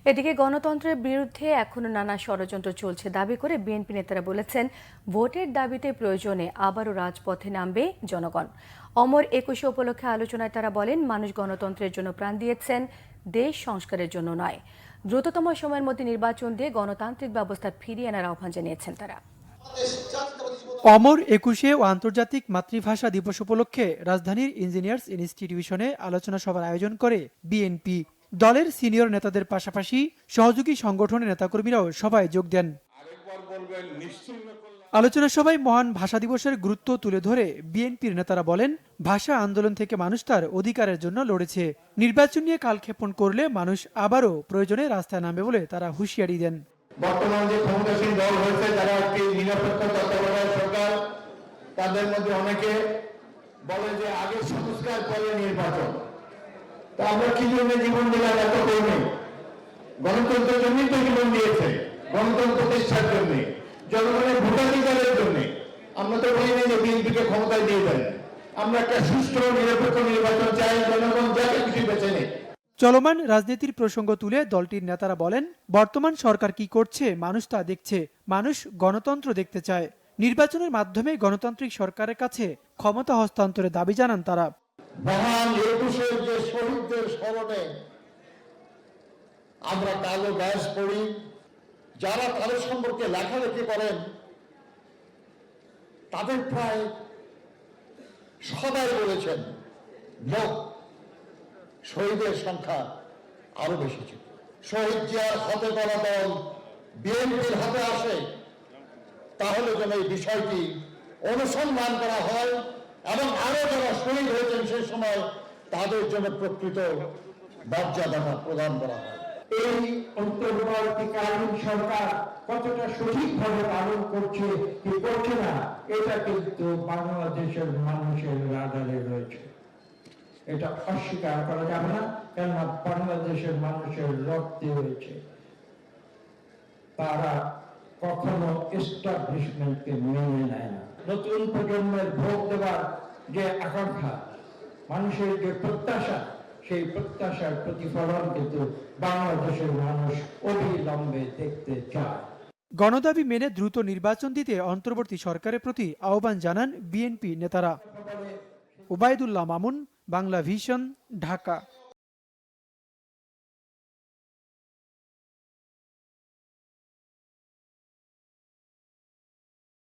এদিকে গণতন্ত্রের বিরুদ্ধে এখনো নানা ষড়যন্ত্র চলছে দাবি করে বিএনপি নেতারা বলেছেন, ভোটের দাবিতে প্রয়োজনে আবারও রাজপথে নামবে জনগণ। অমর একুশে উপলক্ষে আলোচনায় তারা বলেন, মানুষ গণতন্ত্রের জন্য প্রাণ দিয়েছেন, দেশ সংস্কারের জন্য নয়। দ্রুততম সময়ের মধ্যে নির্বাচন দিয়ে গণতান্ত্রিক ব্যবস্থা ফিরিয়ে আনার আহ্বান জানিয়েছেন তারা। অমর একুশে ও আন্তর্জাতিক মাতৃভাষা দিবস উপলক্ষে রাজধানীর ইঞ্জিনিয়ার্স ইনস্টিটিউশনে আলোচনা সভার আয়োজন করে বিএনপি। দলের সিনিয়র নেতাদের পাশাপাশি সহযোগী সংগঠনের নেতাকর্মীরাও সভায় যোগ দেন। আলোচনা সভায় মহান ভাষা দিবসের গুরুত্ব তুলে ধরে বিএনপির নেতারা বলেন, ভাষা আন্দোলন থেকে মানুষ তার অধিকারের জন্য লড়েছে। নির্বাচন নিয়ে কালক্ষেপণ করলে মানুষ আবারও প্রয়োজনে রাস্তায় নামবে বলে তারা হুঁশিয়ারি দেন। বর্তমান যে ক্ষমতাসীন দল হয়েছে, যারা একটি নিরপেক্ষ তত্ত্বাবধায়ক সরকার, তাদের মধ্যে অনেকে বলে যে আগে সংস্কার পরে নির্বাচন। তা আমরা কি জন্য জীবন দিলাম? এত কর্মী গণতন্ত্রের জন্যই তো জীবন দিয়েছে, গণতন্ত্র প্রতিষ্ঠার জন্য, জনগণের ভোটাধিকারের জন্য। আমরা তো বলি যে বিএনপিকে ক্ষমতায় দিয়ে দেন। আমরা একটা সুষ্ঠু নিরপেক্ষ নির্বাচন চাই, জনগণ যাকে খুশি বেছে নেই। চলমান রাজনীতির প্রসঙ্গ তুলে দলটির নেতারা বলেন, বর্তমান সরকার কি করছে মানুষ তা দেখছে। মানুষ গণতন্ত্র দেখতে চায়। নির্বাচনের মাধ্যমে গণতান্ত্রিক সরকারের কাছে ক্ষমতা হস্তান্তরের দাবি জানান তারা। মহান একুশের যে শহীদদের স্মরণে আমরা কালো ব্যাস পড়ি, যারা তাদের সম্পর্কে লেখালেখি করেন, তাদের প্রায় সবাই বলেছেন লোক শহীদের সংখ্যা আরো বেশি ছিল। শহীদ জিয়ার হাতে করা দল বিএনপির হাতে আসে, তাহলে যেন এই বিষয়টি অনুসন্ধান করা হয় এবং আরো যারা শহীদ হয়েছেন সেই সময় তাদের জন্য প্রকৃত মর্যাদা প্রদান করা হয়। এই অন্তর্বর্তীকালীন সরকার কতটা সঠিকভাবে পালন করছে কি করছে না, এটা কিন্তু বাংলাদেশের মানুষের রাডারে রয়েছে। এটা অস্বীকার করা যাবে না, কেননা বাংলাদেশের মানুষের রক্তে রয়েছে। তারা কখনো এস্টাবলিশমেন্টকে মেনে নেয় না। নতুন প্রজন্মের ভোট দেওয়ার যে আকাঙ্ক্ষা, মানুষের যে প্রত্যাশা, সেই প্রত্যাশার প্রতিফলন কিন্তু বাংলাদেশের মানুষ অবিলম্বে দেখতে চায়। গণদাবি মেনে দ্রুত নির্বাচন দিতে অন্তর্বর্তী সরকারের প্রতি আহ্বান জানান বিএনপি নেতারা। ওবায়দুল্লাহ মামুন, বাংলা ভিশন, ঢাকা।